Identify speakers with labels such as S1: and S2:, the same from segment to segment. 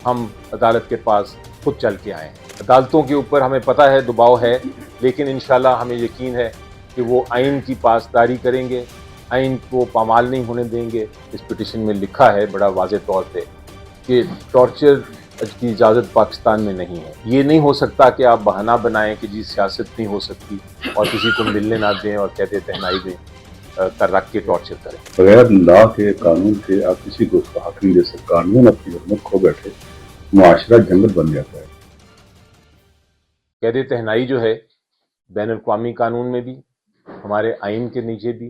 S1: ہم عدالت کے پاس خود چل کے آئے ہیں۔ عدالتوں کے اوپر ہمیں پتہ ہے دباؤ ہے، لیکن انشاءاللہ ہمیں یقین ہے کہ وہ آئین کی پاسداری کریں گے، آئین کو پامال نہیں ہونے دیں گے۔ اس پٹیشن میں لکھا ہے بڑا واضح طور پہ کہ ٹارچر کی اجازت پاکستان میں نہیں ہے۔ یہ نہیں ہو سکتا کہ آپ بہانہ بنائیں کہ جی سیاست نہیں ہو سکتی اور کسی کو ملنے نہ دیں اور کہتے تہنائی دیں کر رکھ کے ٹارچر کریں۔
S2: بغیر لا کے، قانون کے آپ کسی کو اس کا حق نہیں دے سکتے۔ قانون اپنی حرمت کھو بیٹھے، معاشرہ جنگل بن جاتا ہے۔
S1: قید تہنائی جو ہے بین الاقوامی قانون میں بھی، ہمارے آئین کے نیچے بھی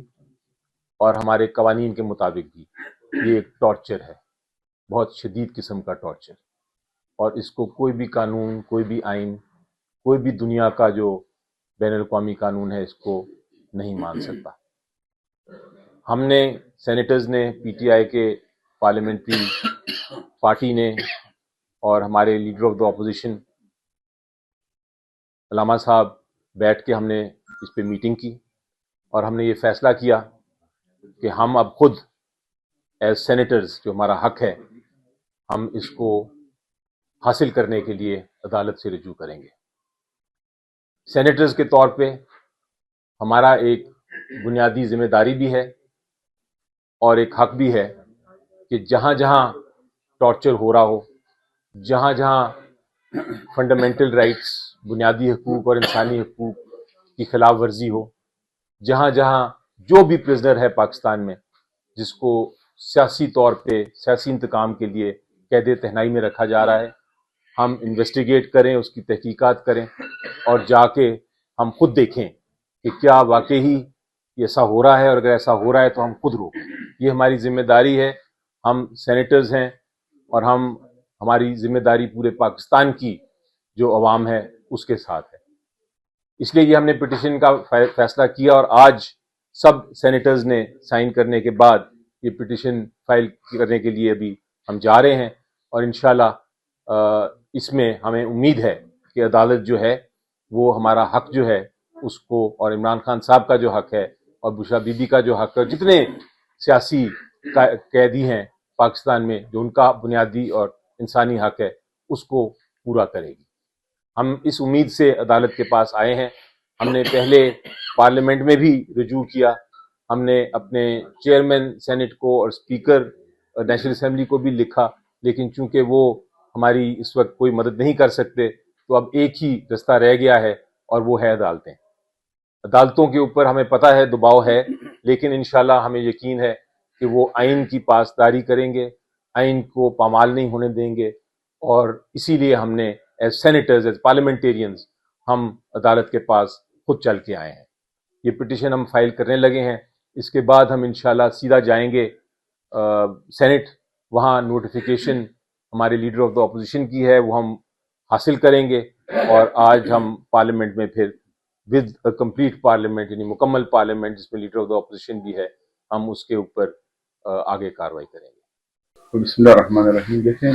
S1: اور ہمارے قوانین کے مطابق بھی یہ ایک ٹارچر ہے، بہت شدید قسم کا ٹارچر، اور اس کو کوئی بھی قانون، کوئی بھی آئین، کوئی بھی دنیا کا جو بین الاقوامی قانون ہے اس کو نہیں مان سکتا۔ ہم نے سینیٹرز نے، پی ٹی آئی کے پارلیمنٹری پارٹی نے اور ہمارے لیڈر آف دا اپوزیشن علامہ صاحب بیٹھ کے ہم نے اس پہ میٹنگ کی اور ہم نے یہ فیصلہ کیا کہ ہم اب خود ایز سینیٹرز جو ہمارا حق ہے ہم اس کو حاصل کرنے کے لیے عدالت سے رجوع کریں گے۔ سینیٹرز کے طور پہ ہمارا ایک بنیادی ذمہ داری بھی ہے اور ایک حق بھی ہے کہ جہاں جہاں ٹارچر ہو رہا ہو، جہاں جہاں فنڈامنٹل رائٹس، بنیادی حقوق اور انسانی حقوق کی خلاف ورزی ہو، جہاں جہاں جو بھی پرزنر ہے پاکستان میں جس کو سیاسی طور پہ سیاسی انتقام کے لیے قید تہنائی میں رکھا جا رہا ہے، ہم انویسٹیگیٹ کریں، اس کی تحقیقات کریں اور جا کے ہم خود دیکھیں کہ کیا واقعی ایسا ہو رہا ہے، اور اگر ایسا ہو رہا ہے تو ہم خود روکیں۔ یہ ہماری ذمہ داری ہے، ہم سینیٹرز ہیں اور ہماری ذمہ داری پورے پاکستان کی جو عوام ہے اس کے ساتھ ہے۔ اس لیے یہ ہم نے پٹیشن کا فیصلہ کیا اور آج سب سینیٹرز نے سائن کرنے کے بعد یہ پٹیشن فائل کرنے کے لیے ابھی ہم جا رہے ہیں، اور انشاءاللہ اس میں ہمیں امید ہے کہ عدالت جو ہے وہ ہمارا حق جو ہے اس کو، اور عمران خان صاحب کا جو حق ہے اور بشرا بی بی کا جو حق ہے، جتنے سیاسی قیدی ہیں پاکستان میں جو ان کا بنیادی اور انسانی حق ہے اس کو پورا کرے گی۔ ہم اس امید سے عدالت کے پاس آئے ہیں۔ ہم نے پہلے پارلیمنٹ میں بھی رجوع کیا، ہم نے اپنے چیئرمین سینٹ کو اور اسپیکر نیشنل اسمبلی کو بھی لکھا، لیکن چونکہ وہ ہماری اس وقت کوئی مدد نہیں کر سکتے تو اب ایک ہی رستہ رہ گیا ہے اور وہ ہے عدالتیں۔ عدالتوں کے اوپر ہمیں پتہ ہے دباؤ ہے، لیکن انشاءاللہ ہمیں یقین ہے کہ وہ آئین کی پاسداری کریں گے، آئین کو پامال نہیں ہونے دیں گے، اور اسی لیے ہم نے ایز سینیٹرز، ایز پارلیمنٹیرینز ہم عدالت کے پاس خود چل کے آئے ہیں۔ یہ پٹیشن ہم فائل کرنے لگے ہیں، اس کے بعد ہم انشاءاللہ سیدھا جائیں گے سینٹ، وہاں نوٹیفیکیشن ہمارے لیڈر آف دا اپوزیشن کی ہے وہ ہم حاصل کریں گے، اور آج ہم پارلیمنٹ میں پھر ود کمپلیٹ پارلیمنٹ، یعنی مکمل پارلیمنٹ جس میں لیڈر آف دا اپوزیشن بھی ہے، ہم اس کے اوپر آگے کارروائی کریں گے۔
S2: بسم اللہ الرحمن الرحیم۔ دیکھیں،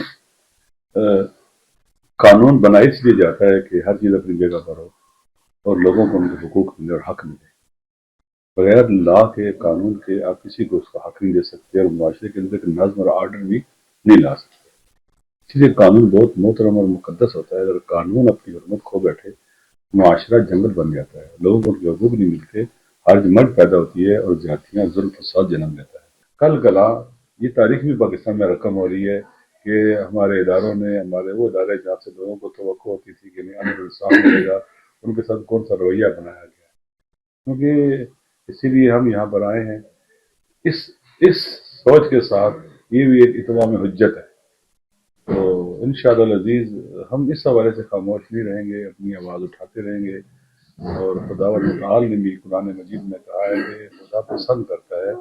S2: قانون بنا اس لیے جاتا ہے کہ ہر چیز اپنی جگہ پر ہو اور لوگوں کو ان کے حقوق ملے اور حق ملے۔ بغیر لا کے، قانون کے آپ کسی کو اس کا حق نہیں دے سکتے اور معاشرے کے اندر نظم اور آرڈر بھی نہیں لا سکتے۔ اس لیے قانون بہت محترم اور مقدس ہوتا ہے۔ اگر قانون اپنی حرمت کھو بیٹھے، معاشرہ جنگل بن جاتا ہے، لوگوں کو ان کے حقوق نہیں ملتے، ہرج مرج پیدا ہوتی ہے اور زیادتیاں، ظلم، فساد جنم لیتا ہے۔ کل کلا یہ تاریخ بھی پاکستان میں رقم ہو رہی ہے کہ ہمارے اداروں نے، ہمارے وہ ادارے جہاں سے لوگوں کو توقع ہوتی تھی کہ نہیں امن انصاف ملے گا، ان کے ساتھ کون سا رویہ بنایا گیا، کیونکہ اسی لیے ہم یہاں پر آئے ہیں اس سوچ کے ساتھ یہ بھی ایک اتمام حجت ہے۔ تو انشاءاللہ العزیز ہم اس حوالے سے خاموش نہیں رہیں گے، اپنی آواز اٹھاتے رہیں گے، اور خداوند متعال نے بھی قرآن مجید میں کہا ہے کہ خدا پسند کرتا ہے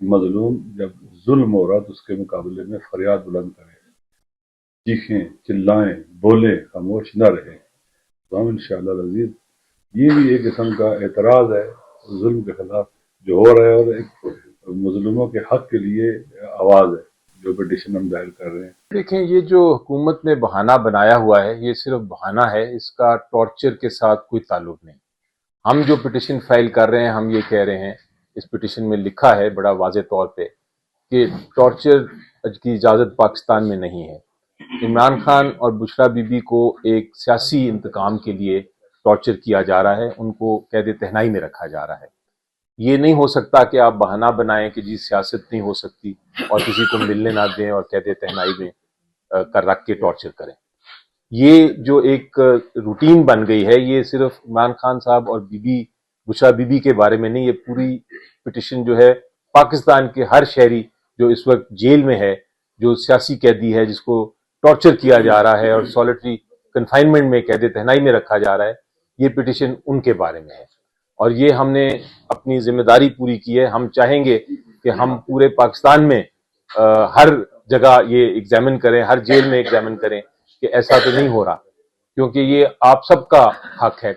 S2: مظلوم جب ظلم ہو رہا تو اس کے مقابلے میں فریاد بلند کرے، چیخیں، چلائیں، بولیں، خاموش نہ رہیں۔ تو ہم انشاءاللہ العزیز یہ بھی ایک قسم کا اعتراض ہے ظلم کے خلاف جو ہو رہا ہے، اور ایک مظلوموں کے حق کے لیے آواز ہے جو پٹیشن ہم دائر کر رہے ہیں۔
S1: دیکھیں، یہ جو حکومت نے بہانہ بنایا ہوا ہے یہ صرف بہانہ ہے، اس کا ٹارچر کے ساتھ کوئی تعلق نہیں۔ ہم جو پٹیشن فائل کر رہے ہیں ہم یہ کہہ رہے ہیں، اس پٹیشن میں لکھا ہے بڑا واضح طور پہ کہ ٹارچر کی اجازت پاکستان میں نہیں ہے۔ عمران خان اور بشرا بی بی کو ایک سیاسی انتقام کے لیے ٹارچر کیا جا رہا ہے، ان کو قید تہنائی میں رکھا جا رہا ہے۔ یہ نہیں ہو سکتا کہ آپ بہانہ بنائیں کہ جی سیاست نہیں ہو سکتی اور کسی کو ملنے نہ دیں اور قید تہنائی میں کر رکھ کے ٹارچر کریں۔ یہ جو ایک روٹین بن گئی ہے، یہ صرف عمران خان صاحب اور بشرا بی بی کے بارے میں نہیں، یہ پوری پٹیشن جو ہے پاکستان کے ہر شہری جو اس وقت جیل میں ہے، جو سیاسی قیدی ہے، جس کو ٹارچر کیا جا رہا ہے اور سولیٹری کنفائنمنٹ میں قید تہنائی میں رکھا جا رہا ہے، یہ پٹیشن ان کے بارے میں ہے۔ اور یہ ہم نے اپنی ذمہ داری پوری کی ہے۔ ہم چاہیں گے کہ ہم پورے پاکستان میں ہر جگہ یہ ایگزامن کریں، ہر جیل میں ایگزامن کریں کہ ایسا تو نہیں ہو رہا، کیونکہ یہ آپ سب کا حق ہے۔